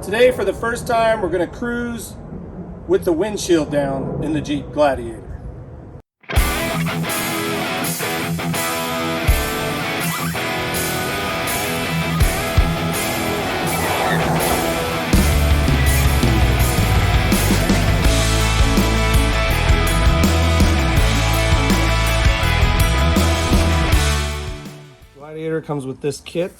Today, for the first time, we're going to cruise with the windshield down in the Jeep Gladiator. Gladiator comes with this kit,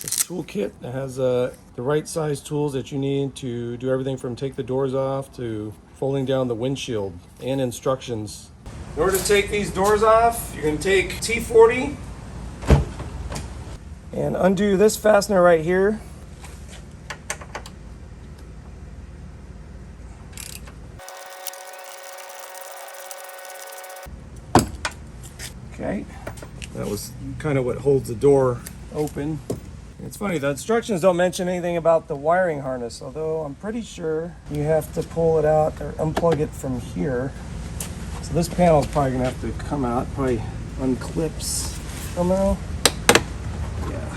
this tool kit that has the right size tools that you need to do everything from take the doors off to folding down the windshield, and instructions. In order to take these doors off, you're going to take T40 and undo this fastener right here. Okay. That was kind of what holds the door open. It's funny, the instructions don't mention anything about the wiring harness, although I'm pretty sure you have to pull it out or unplug it from here. So this panel is probably gonna have to come out, probably unclips somehow. Yeah.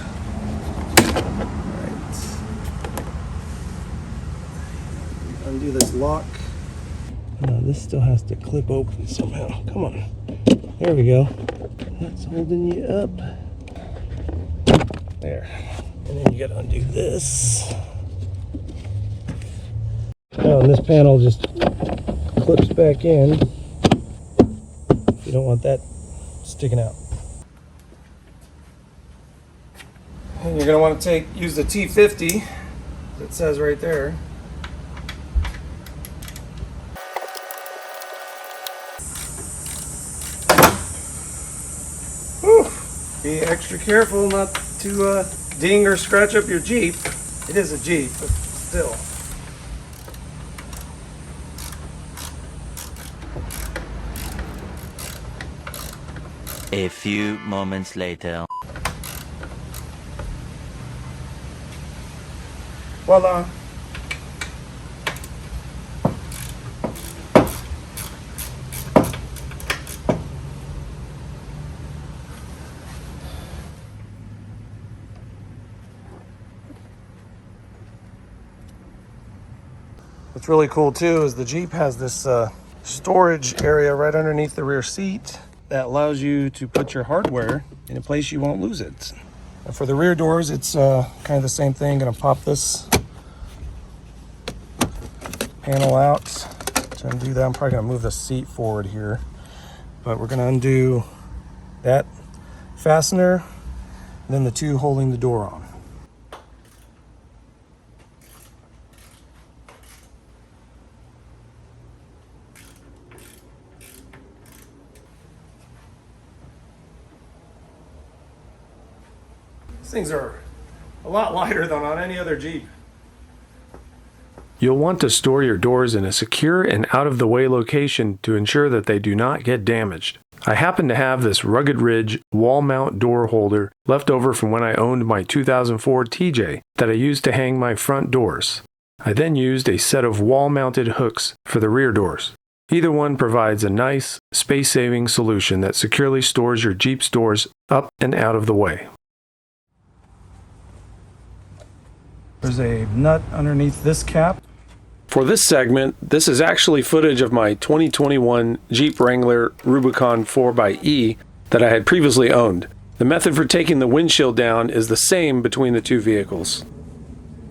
All right. Undo this lock. This still has to clip open somehow. Come on. There we go. That's holding you up. There. And then you gotta undo this. Oh, and this panel just clips back in. You don't want that sticking out. And you're gonna want to use the T50 that says right there. Whew. Be extra careful not to ding or scratch up your Jeep. It is a Jeep, but still. A few moments later. Voila. What's really cool too is the Jeep has this storage area right underneath the rear seat that allows you to put your hardware in a place you won't lose it. And for the rear doors, it's kind of the same thing. Gonna pop this panel out. To undo that, I'm probably gonna move the seat forward here, but we're gonna undo that fastener, and then the two holding the door on. These things are a lot lighter than on any other Jeep. You'll want to store your doors in a secure and out-of-the-way location to ensure that they do not get damaged. I happen to have this Rugged Ridge wall mount door holder left over from when I owned my 2004 TJ that I used to hang my front doors. I then used a set of wall-mounted hooks for the rear doors. Either one provides a nice, space-saving solution that securely stores your Jeep's doors up and out of the way. There's a nut underneath this cap. For this segment, this is actually footage of my 2021 Jeep Wrangler Rubicon 4xe that I had previously owned. The method for taking the windshield down is the same between the two vehicles.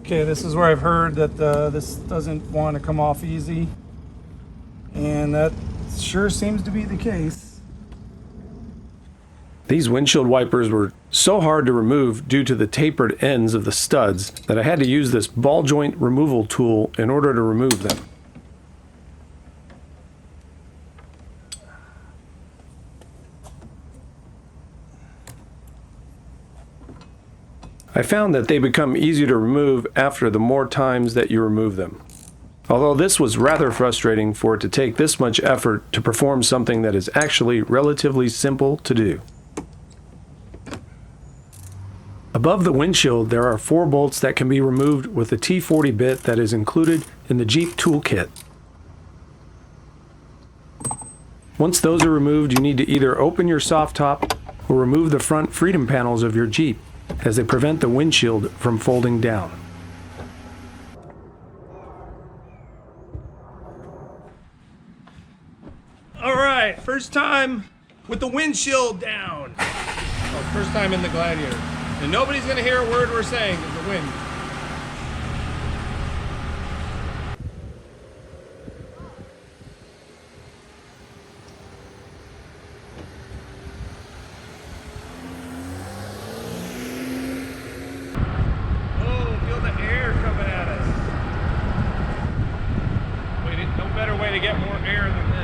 Okay, this is where I've heard that this doesn't want to come off easy, and that sure seems to be the case. These windshield wipers were so hard to remove due to the tapered ends of the studs that I had to use this ball joint removal tool in order to remove them. I found that they become easier to remove after the more times that you remove them. Although this was rather frustrating for it to take this much effort to perform something that is actually relatively simple to do. Above the windshield, there are 4 bolts that can be removed with the T40 bit that is included in the Jeep toolkit. Once those are removed, you need to either open your soft top or remove the front freedom panels of your Jeep, as they prevent the windshield from folding down. right, first time with the windshield down. Oh, first time in the Gladiator. And nobody's gonna hear a word we're saying in the wind. Oh, feel the air coming at us. Wait, no better way to get more air than this.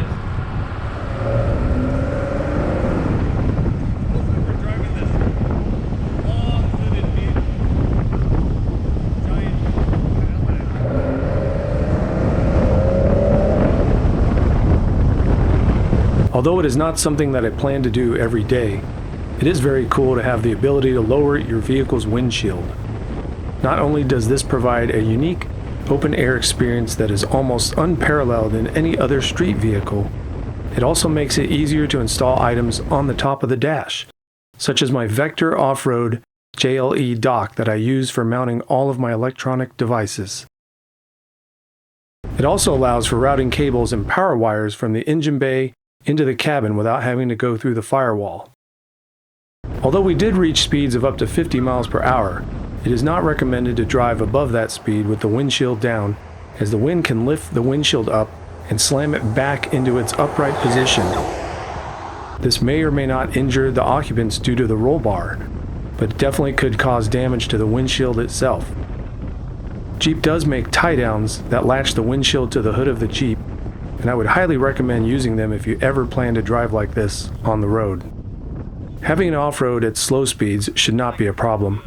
Although it is not something that I plan to do every day, it is very cool to have the ability to lower your vehicle's windshield. Not only does this provide a unique open air experience that is almost unparalleled in any other street vehicle, it also makes it easier to install items on the top of the dash, such as my Vector Off-Road JLE dock that I use for mounting all of my electronic devices. It also allows for routing cables and power wires from the engine bay into the cabin without having to go through the firewall. Although we did reach speeds of up to 50 miles per hour, it is not recommended to drive above that speed with the windshield down, as the wind can lift the windshield up and slam it back into its upright position. This may or may not injure the occupants due to the roll bar, but it definitely could cause damage to the windshield itself. Jeep does make tie-downs that latch the windshield to the hood of the Jeep, and I would highly recommend using them if you ever plan to drive like this on the road. Having an off-road at slow speeds should not be a problem.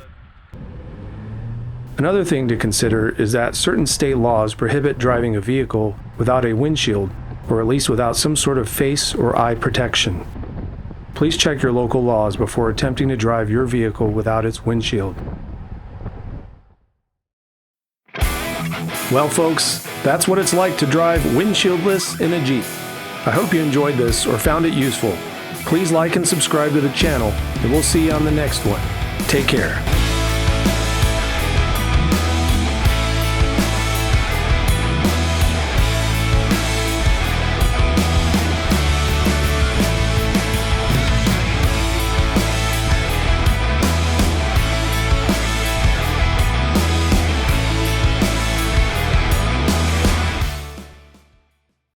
Another thing to consider is that certain state laws prohibit driving a vehicle without a windshield, or at least without some sort of face or eye protection. Please check your local laws before attempting to drive your vehicle without its windshield. Well folks, that's what it's like to drive windshieldless in a Jeep. I hope you enjoyed this or found it useful. Please like and subscribe to the channel, and we'll see you on the next one. Take care.